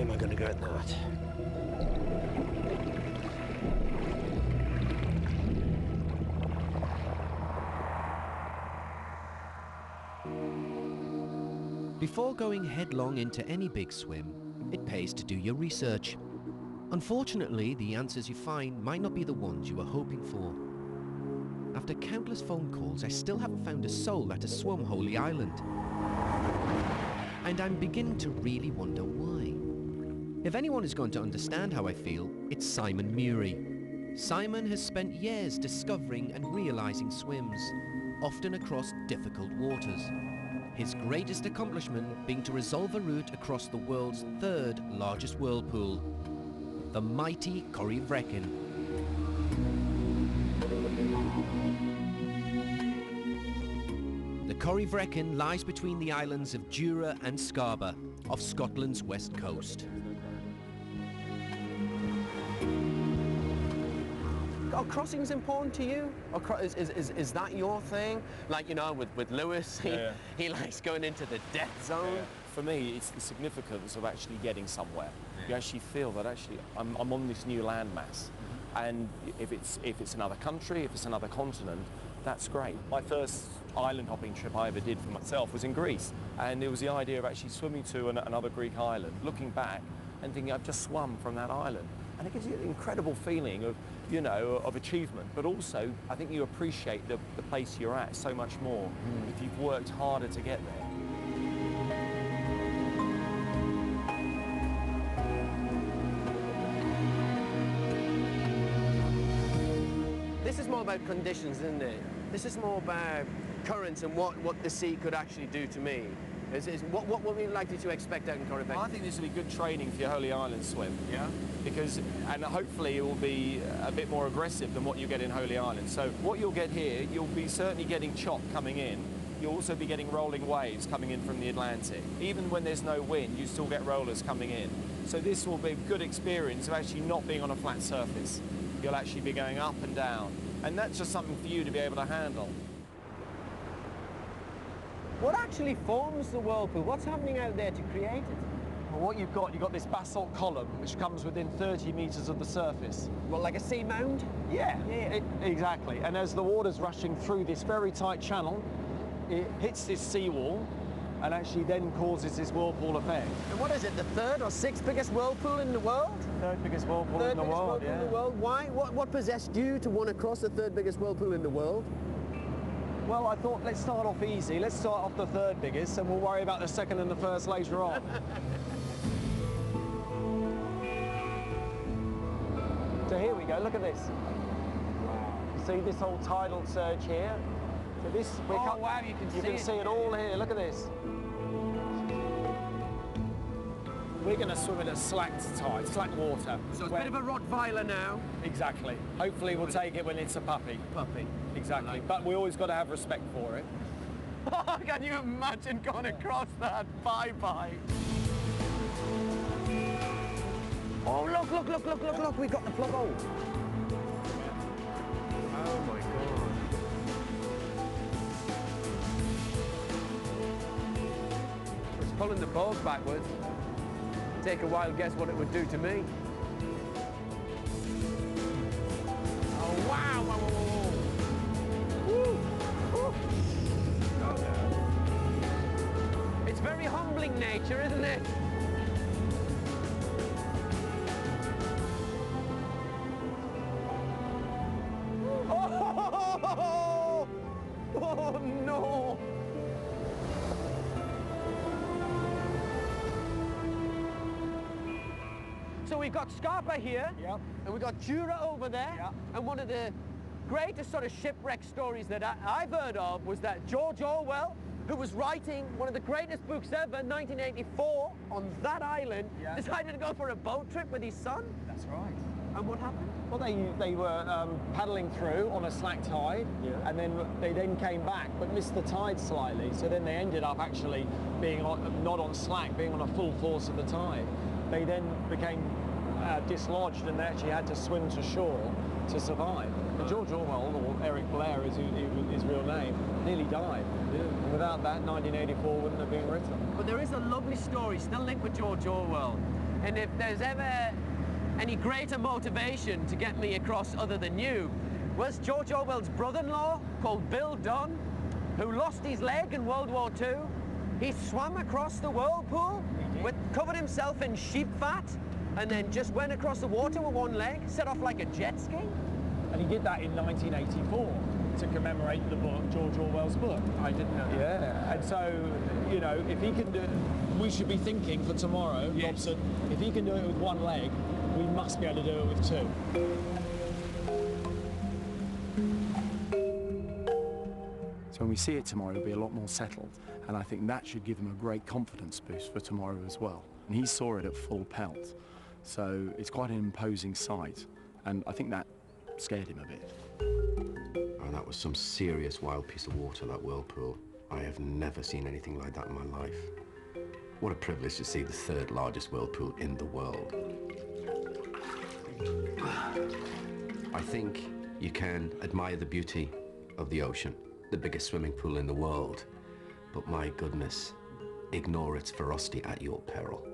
am I going to get that? Before going headlong into any big swim, it pays to do your research. Unfortunately, the answers you find might not be the ones you were hoping for. After countless phone calls, I still haven't found a soul that has swum Holy Island. And I'm beginning to really wonder why. If anyone is going to understand how I feel, it's Simon Murray. Simon has spent years discovering and realizing swims, often across difficult waters. His greatest accomplishment being to resolve a route across the world's third largest whirlpool, the mighty Corryvreckan. The Corryvreckan lies between the islands of Jura and Scarborough, off Scotland's west coast. Are crossings important to you? Or is that your thing? Like, you know, with Lewis, he likes going into the death zone. Yeah. For me, it's the significance of actually getting somewhere. Yeah. You actually feel that actually I'm on this new landmass. And if it's another country, if it's another continent, that's great. My first island hopping trip I ever did for myself was in Greece. And it was the idea of actually swimming to another Greek island, looking back and thinking I've just swum from that island. And it gives you an incredible feeling of, you know, of achievement, but also I think you appreciate the place you're at so much more if you've worked harder to get there. This is more about conditions, isn't it? This is more about currents and what the sea could actually do to me. What would we likely to expect out in Corryvreckan? I think this will be good training for your Holy Island swim. Yeah. And hopefully it will be a bit more aggressive than what you get in Holy Island. So what you'll get here, you'll be certainly getting chop coming in. You'll also be getting rolling waves coming in from the Atlantic. Even when there's no wind, you still get rollers coming in. So this will be a good experience of actually not being on a flat surface. You'll actually be going up and down. And that's just something for you to be able to handle. What actually forms the whirlpool? What's happening out there to create it? Well, what you've got this basalt column, which comes within 30 meters of the surface. Well, like a sea mound? Yeah, exactly. And as the water's rushing through this very tight channel, it hits this seawall and actually then causes this whirlpool effect. And what is it, the third or sixth biggest whirlpool in the world? Third biggest whirlpool in the world, yeah. In the world. Why? What possessed you to want to cross the third biggest whirlpool in the world? Well, I thought, let's start off easy. Let's start off the third biggest, and we'll worry about the second and the first later on. So here we go, look at this. See this whole tidal surge here? So this, wow, you can see it all here, look at this. We're going to swim in a slacked tide, slack water. So it's a bit of a Rottweiler now. Exactly. Hopefully we'll take it when it's a puppy. Puppy. Exactly. But we always got to have respect for it. Can you imagine going across that? Bye-bye. Oh, look, we got the plug hole. Oh, my God. It's pulling the boat backwards. Take a wild guess what it would do to me. Oh, wow! Woo. Woo. It's very humbling nature, isn't it? Oh, oh no! So we've got Scarborough here, and we've got Jura over there, and one of the greatest sort of shipwreck stories that I've heard of was that George Orwell, who was writing one of the greatest books ever, 1984, on that island, decided to go for a boat trip with his son. That's right. And what happened? Well, they were paddling through on a slack tide, and then they came back, but missed the tide slightly. So then they ended up actually being not on slack, being on a full force of the tide. They then became dislodged, and they actually had to swim to shore to survive. And George Orwell, or Eric Blair is his real name, nearly died. And without that, 1984 wouldn't have been written. But there is a lovely story still linked with George Orwell. And if there's ever any greater motivation to get me across other than you, was George Orwell's brother-in-law called Bill Dunn, who lost his leg in World War II. He swam across the whirlpool, covered himself in sheep fat, and then just went across the water with one leg, set off like a jet ski. And he did that in 1984 to commemorate the book, George Orwell's book. I didn't know that. Yeah, and so, you know, if he can do it, we should be thinking for tomorrow, yes. Robson, if he can do it with one leg, we must be able to do it with two. So when we see it tomorrow, it'll be a lot more settled, and I think that should give him a great confidence boost for tomorrow as well. And he saw it at full pelt, so it's quite an imposing sight, and I think that scared him a bit. Oh, that was some serious wild piece of water, that whirlpool. I have never seen anything like that in my life. What a privilege to see the third largest whirlpool in the world. I think you can admire the beauty of the ocean, the biggest swimming pool in the world, but my goodness, ignore its ferocity at your peril.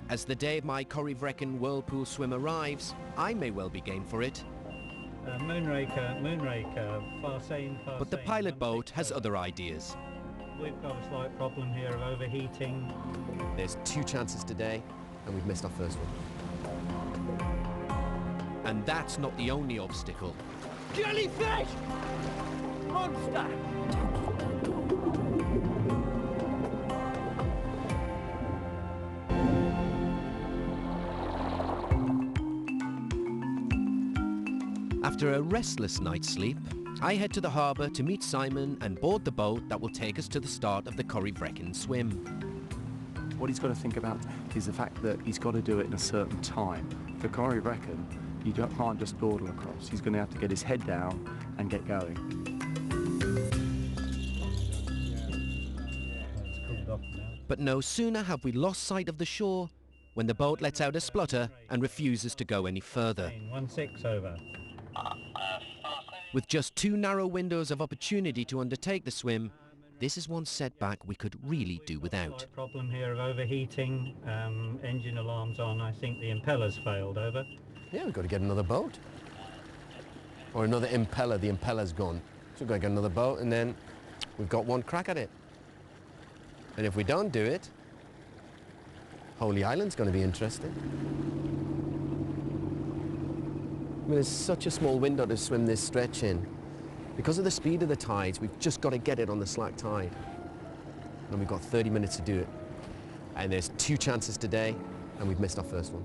As the day of my Corryvreckan whirlpool swim arrives, I may well be game for it. Moonraker, Farsane. But the pilot boat has other ideas. We've got a slight problem here of overheating. There's 2 chances today, and we've missed our first one. And that's not the only obstacle. Jellyfish! Monster! After a restless night's sleep, I head to the harbour to meet Simon and board the boat that will take us to the start of the Corryvreckan swim. What he's got to think about is the fact that he's got to do it in a certain time. For Corryvreckan, you can't just dawdle across. He's going to have to get his head down and get going. But no sooner have we lost sight of the shore when the boat lets out a splutter and refuses to go any further. 1-6 over. With just 2 narrow windows of opportunity to undertake the swim, this is one setback we could really do without. Problem here of overheating, engine alarms on. I think the impeller's failed, over. Yeah, we've got to get another boat. Or another impeller, the impeller's gone. So we've got to get another boat and then we've got one crack at it. And if we don't do it, Holy Island's going to be interesting. I mean, it's such a small window to swim this stretch in. Because of the speed of the tides, we've just got to get it on the slack tide. And we've got 30 minutes to do it. And there's 2 chances today, and we've missed our first one.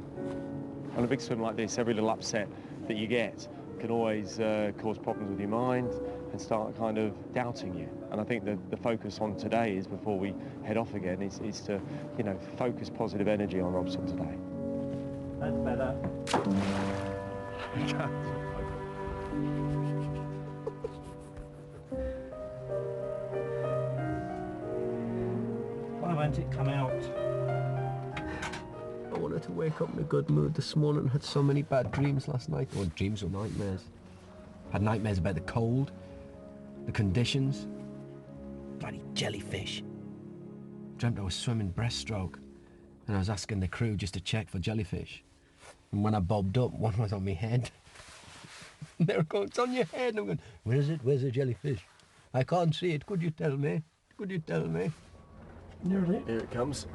On a big swim like this, every little upset that you get can always cause problems with your mind and start kind of doubting you. And I think the focus on today is, before we head off again, is to, you know, focus positive energy on Robson today. That's better. Why won't it come out? I wanted to wake up in a good mood this morning. Had so many bad dreams last night. Or dreams or nightmares. Had nightmares about the cold, the conditions, bloody jellyfish. Dreamt I was swimming breaststroke, and I was asking the crew just to check for jellyfish. And when I bobbed up, one was on my head. They were going, "It's on your head." And I'm going, "Where is it? Where's the jellyfish? I can't see it. Could you tell me? Could you tell me?" Nearly. Here it comes.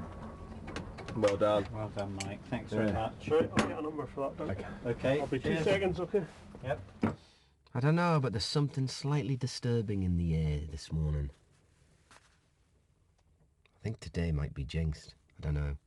Well done. Well done, Mike. Thanks very much. Right, I'll get a number for that, Doug. Okay. I'll be 2 seconds, okay? Yep. I don't know, but there's something slightly disturbing in the air this morning. I think today might be jinxed. I don't know.